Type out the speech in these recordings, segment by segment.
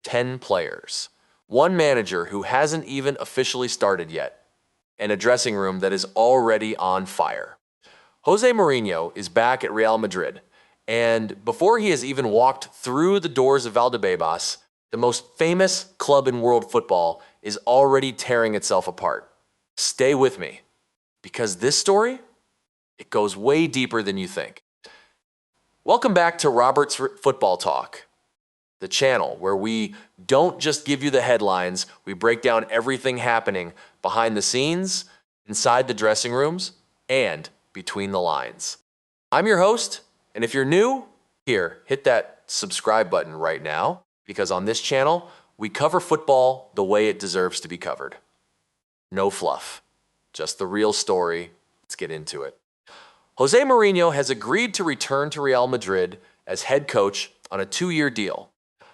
10 players, one manager who hasn't even officially started yet, and a dressing room that is already on fire. Jose Mourinho is back at Real Madrid, and before he has even walked through the doors of Valdebebas, the most famous club in world football is already tearing itself apart. Stay with me, because this story, it goes way deeper than you think. Welcome back to Robert's Football Talk, the channel where we don't just give you the headlines, we break down everything happening behind the scenes, inside the dressing rooms, and between the lines. I'm your host, and if you're new, here, hit that subscribe button right now, because on this channel, we cover football the way it deserves to be covered. No fluff, just the real story. Let's get into it. Jose Mourinho has agreed to return to Real Madrid as head coach on a 2-year deal,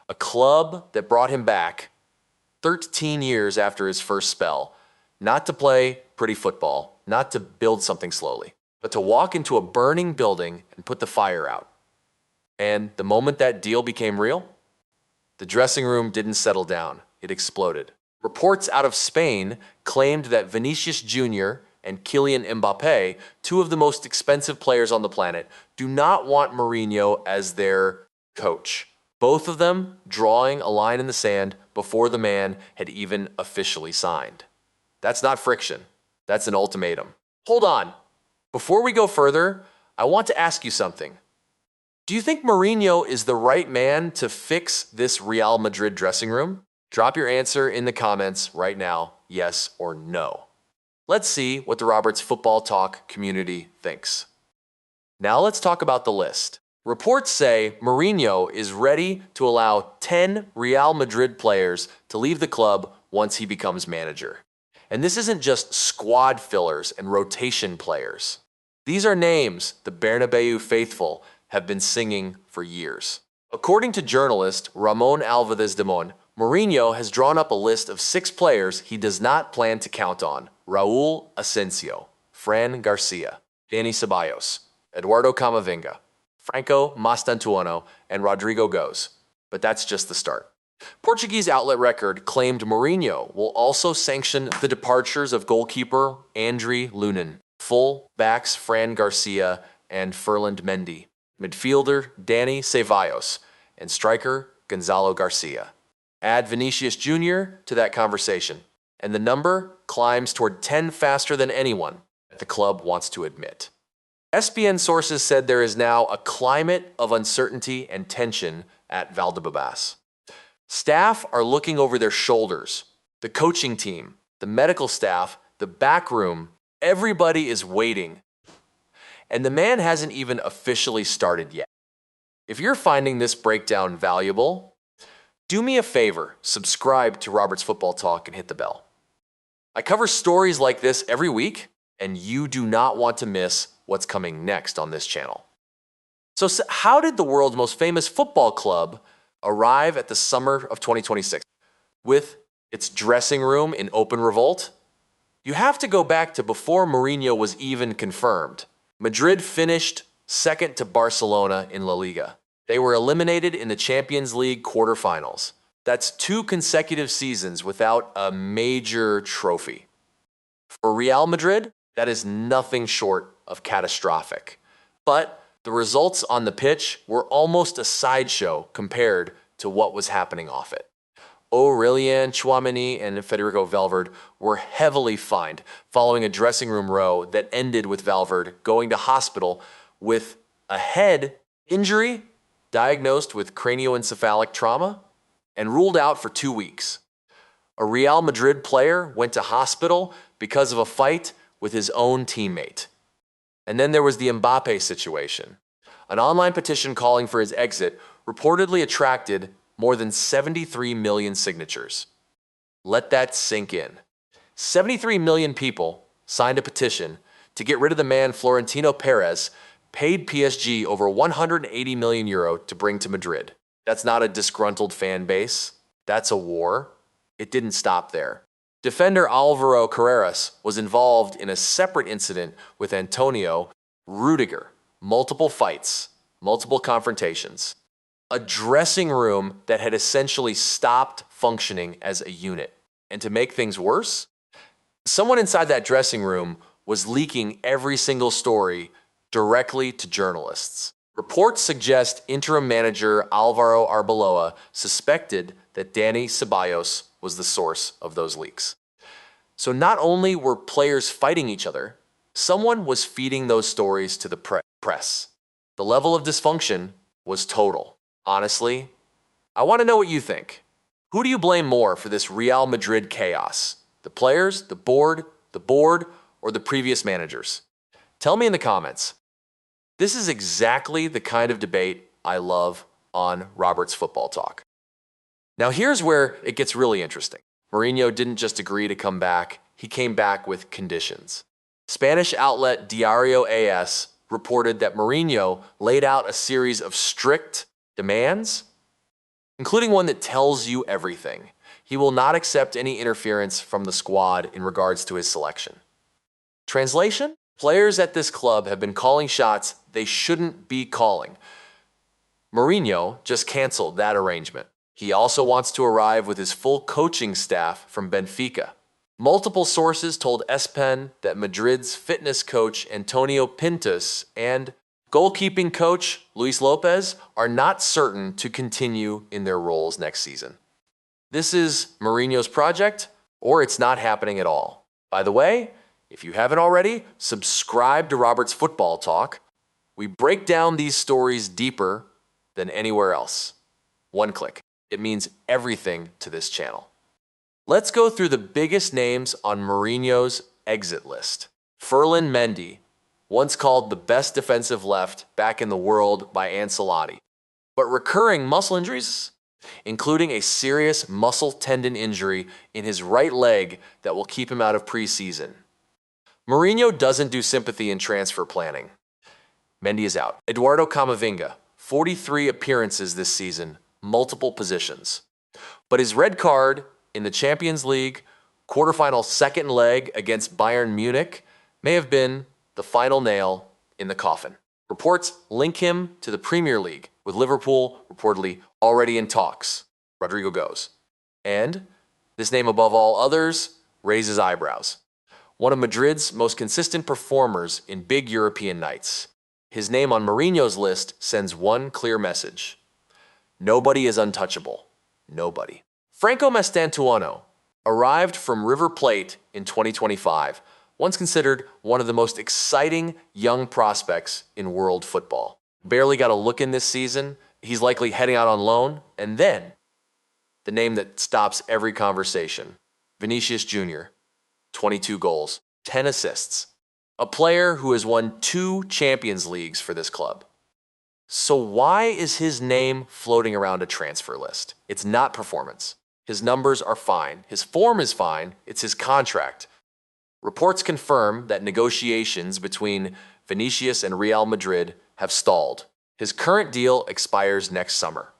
a club that brought him back 13 years after his first spell, not to play pretty football, not to build something slowly, but to walk into a burning building and put the fire out. And the moment that deal became real, the dressing room didn't settle down. It exploded. Reports out of Spain claimed that Vinicius Jr. and Kylian Mbappe, two of the most expensive players on the planet, do not want Mourinho as their coach. Both of them drawing a line in the sand before the man had even officially signed. That's not friction. That's an ultimatum. Hold on. Before we go further, I want to ask you something. Do you think Mourinho is the right man to fix this Real Madrid dressing room? Drop your answer in the comments right now, yes or no. Let's see what the Roberts Football Talk community thinks. Now let's talk about the list. Reports say Mourinho is ready to allow 10 Real Madrid players to leave the club once he becomes manager. And this isn't just squad fillers and rotation players. These are names the Bernabeu faithful have been singing for years. According to journalist Ramon Alvarez de Mon, Mourinho has drawn up a list of 6 players he does not plan to count on: Raul Asensio, Fran Garcia, Dani Ceballos, Eduardo Camavinga, Franco Mastantuono, and Rodrygo goes. But that's just the start. Portuguese outlet Record claimed Mourinho will also sanction the departures of goalkeeper Andriy Lunin, full backs Fran Garcia and Ferland Mendy, midfielder Dani Ceballos, and striker Gonzalo Garcia. Add Vinicius Jr. to that conversation, and the number climbs toward 10 faster than anyone the club wants to admit. SBN sources said there is now a climate of uncertainty and tension at Valdebebas. Staff are looking over their shoulders. The coaching team, the medical staff, the back room, everybody is waiting. And the man hasn't even officially started yet. If you're finding this breakdown valuable, do me a favor, subscribe to Robert's Football Talk and hit the bell. I cover stories like this every week, and you do not want to miss what's coming next on this channel. So how did the world's most famous football club arrive at the summer of 2026? With its dressing room in open revolt? You have to go back to before Mourinho was even confirmed. Madrid finished second to Barcelona in La Liga. They were eliminated in the Champions League quarterfinals. That's 2 consecutive seasons without a major trophy. For Real Madrid, that is nothing short of catastrophic. But the results on the pitch were almost a sideshow compared to what was happening off it. Aurelien Tchouaméni and Federico Valverde were heavily fined following a dressing room row that ended with Valverde going to hospital with a head injury, diagnosed with cranioencephalic trauma, and ruled out for 2 weeks. A Real Madrid player went to hospital because of a fight with his own teammate. And then there was the Mbappe situation. An online petition calling for his exit reportedly attracted more than 73 million signatures. Let that sink in. 73 million people signed a petition to get rid of the man Florentino Perez paid PSG over 180 million euro to bring to Madrid. That's not a disgruntled fan base. That's a war. It didn't stop there. Defender Alvaro Carreras was involved in a separate incident with Antonio Rudiger. Multiple fights, multiple confrontations. A dressing room that had essentially stopped functioning as a unit. And to make things worse, someone inside that dressing room was leaking every single story directly to journalists. Reports suggest interim manager Alvaro Arbeloa suspected that Dani Ceballos was the source of those leaks. So not only were players fighting each other, someone was feeding those stories to the press. The level of dysfunction was total. Honestly, I want to know what you think. Who do you blame more for this Real Madrid chaos? The players, the board, or the previous managers? Tell me in the comments. This is exactly the kind of debate I love on Robert's Football Talk. Now here's where it gets really interesting. Mourinho didn't just agree to come back, he came back with conditions. Spanish outlet Diario AS reported that Mourinho laid out a series of strict demands, including one that tells you everything. He will not accept any interference from the squad in regards to his selection. Translation? Players at this club have been calling shots they shouldn't be calling. Mourinho just canceled that arrangement. He also wants to arrive with his full coaching staff from Benfica. Multiple sources told ESPN that Madrid's fitness coach Antonio Pintus and goalkeeping coach Luis Lopez are not certain to continue in their roles next season. This is Mourinho's project, or it's not happening at all. By the way, if you haven't already, subscribe to Robert's Football Talk. We break down these stories deeper than anywhere else. One click. It means everything to this channel. Let's go through the biggest names on Mourinho's exit list. Ferland Mendy, once called the best defensive left back in the world by Ancelotti. But recurring muscle injuries, including a serious muscle tendon injury in his right leg that will keep him out of preseason. Mourinho doesn't do sympathy in transfer planning. Mendy is out. Eduardo Camavinga, 43 appearances this season, multiple positions. But his red card in the Champions League quarterfinal second leg against Bayern Munich may have been the final nail in the coffin. Reports link him to the Premier League, with Liverpool reportedly already in talks. Rodrygo goes. And this name above all others raises eyebrows. One of Madrid's most consistent performers in big European nights. His name on Mourinho's list sends one clear message. Nobody is untouchable. Nobody. Franco Mastantuono arrived from River Plate in 2025, once considered one of the most exciting young prospects in world football. Barely got a look in this season. He's likely heading out on loan. And then, the name that stops every conversation, Vinicius Jr., 22 goals, 10 assists. A player who has won 2 Champions Leagues for this club. So why is his name floating around a transfer list? It's not performance. His numbers are fine. His form is fine. It's his contract. Reports confirm that negotiations between Vinicius and Real Madrid have stalled. His current deal expires next summer.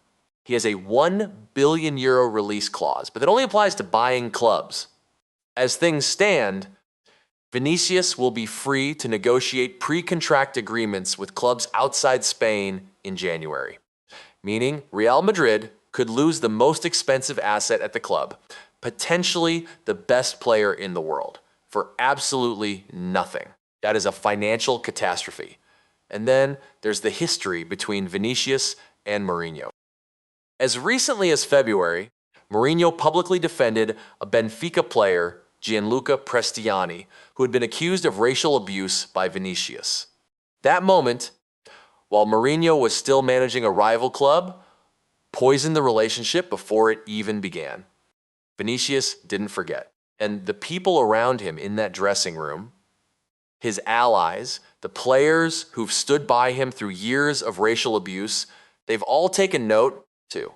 He has a €1 billion release clause, but that only applies to buying clubs. As things stand, Vinicius will be free to negotiate pre-contract agreements with clubs outside Spain in January, meaning Real Madrid could lose the most expensive asset at the club, potentially the best player in the world, for absolutely nothing. That is a financial catastrophe. And then there's the history between Vinicius and Mourinho. As recently as February, Mourinho publicly defended a Benfica player, Gianluca Prestiani, who had been accused of racial abuse by Vinicius. That moment, while Mourinho was still managing a rival club, poisoned the relationship before it even began. Vinicius didn't forget. And the people around him in that dressing room, his allies, the players who've stood by him through years of racial abuse, they've all taken note too.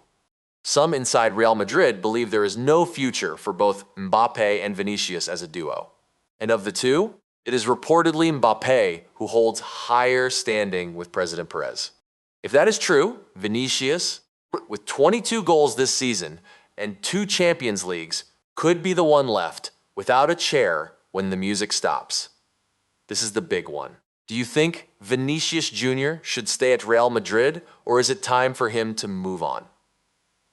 Some inside Real Madrid believe there is no future for both Mbappe and Vinicius as a duo. And of the two, it is reportedly Mbappe who holds higher standing with President Perez. If that is true, Vinicius, with 22 goals this season and 2 Champions Leagues, could be the one left without a chair when the music stops. This is the big one. Do you think Vinicius Jr. should stay at Real Madrid, or is it time for him to move on?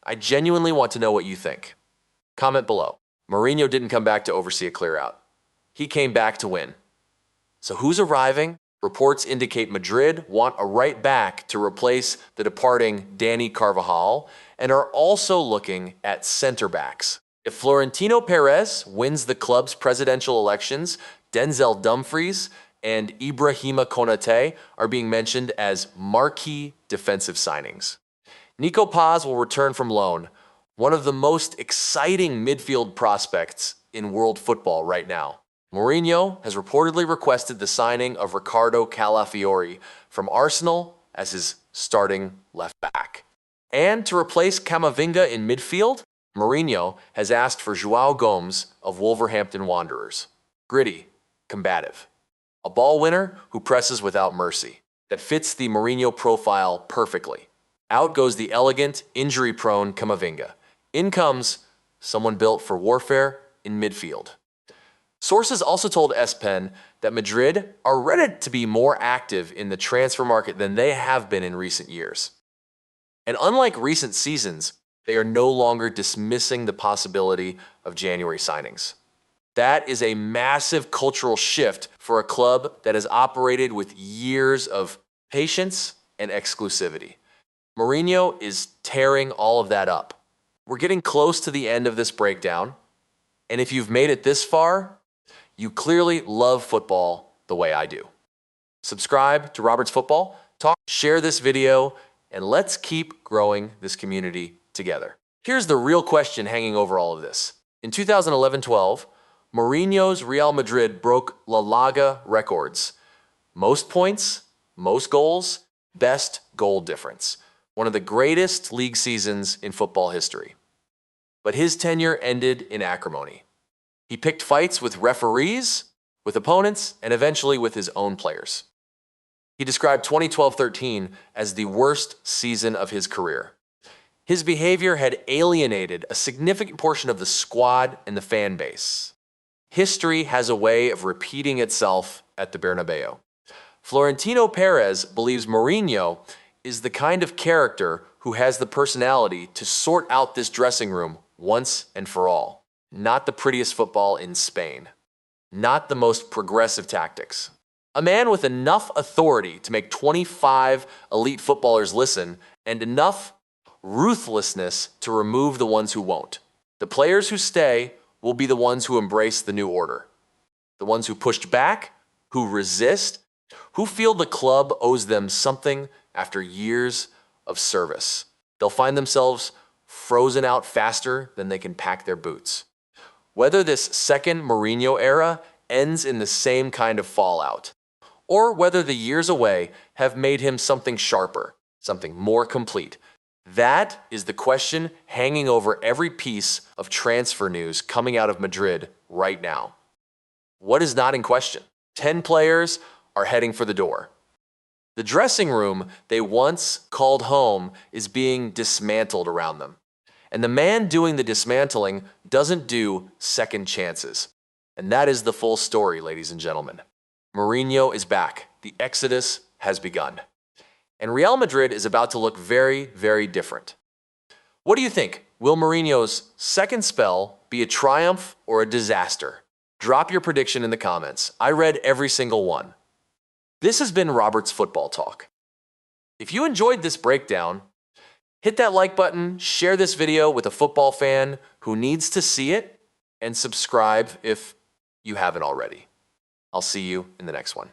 I genuinely want to know what you think. Comment below. Mourinho didn't come back to oversee a clear-out. He came back to win. So who's arriving? Reports indicate Madrid want a right back to replace the departing Dani Carvajal and are also looking at center backs. If Florentino Perez wins the club's presidential elections, Denzel Dumfries and Ibrahima Konate are being mentioned as marquee defensive signings. Nico Paz will return from loan, one of the most exciting midfield prospects in world football right now. Mourinho has reportedly requested the signing of Ricardo Calafiori from Arsenal as his starting left back. And to replace Camavinga in midfield, Mourinho has asked for João Gomes of Wolverhampton Wanderers. Gritty, combative. A ball winner who presses without mercy. That fits the Mourinho profile perfectly. Out goes the elegant, injury-prone Camavinga. In comes someone built for warfare in midfield. Sources also told ESPN that Madrid are ready to be more active in the transfer market than they have been in recent years. And unlike recent seasons, they are no longer dismissing the possibility of January signings. That is a massive cultural shift for a club that has operated with years of patience and exclusivity. Mourinho is tearing all of that up. We're getting close to the end of this breakdown, and if you've made it this far, you clearly love football the way I do. Subscribe to Robert's Football Talk, share this video, and let's keep growing this community together. Here's the real question hanging over all of this. In 2011-12, Mourinho's Real Madrid broke La Liga records. Most points, most goals, best goal difference. One of the greatest league seasons in football history. But his tenure ended in acrimony. He picked fights with referees, with opponents, and eventually with his own players. He described 2012-13 as the worst season of his career. His behavior had alienated a significant portion of the squad and the fan base. History has a way of repeating itself at the Bernabeu. Florentino Perez believes Mourinho is the kind of character who has the personality to sort out this dressing room once and for all. Not the prettiest football in Spain. Not the most progressive tactics. A man with enough authority to make 25 elite footballers listen and enough ruthlessness to remove the ones who won't. The players who stay will be the ones who embrace the new order. The ones who pushed back, who resist, who feel the club owes them something after years of service. They'll find themselves frozen out faster than they can pack their boots. Whether this second Mourinho era ends in the same kind of fallout, or whether the years away have made him something sharper, something more complete, that is the question hanging over every piece of transfer news coming out of Madrid right now. What is not in question? 10 players are heading for the door. The dressing room they once called home is being dismantled around them. And the man doing the dismantling doesn't do second chances. And that is the full story, ladies and gentlemen. Mourinho is back. The exodus has begun. And Real Madrid is about to look very, very different. What do you think? Will Mourinho's second spell be a triumph or a disaster? Drop your prediction in the comments. I read every single one. This has been Robert's Football Talk. If you enjoyed this breakdown, hit that like button, share this video with a football fan who needs to see it, and subscribe if you haven't already. I'll see you in the next one.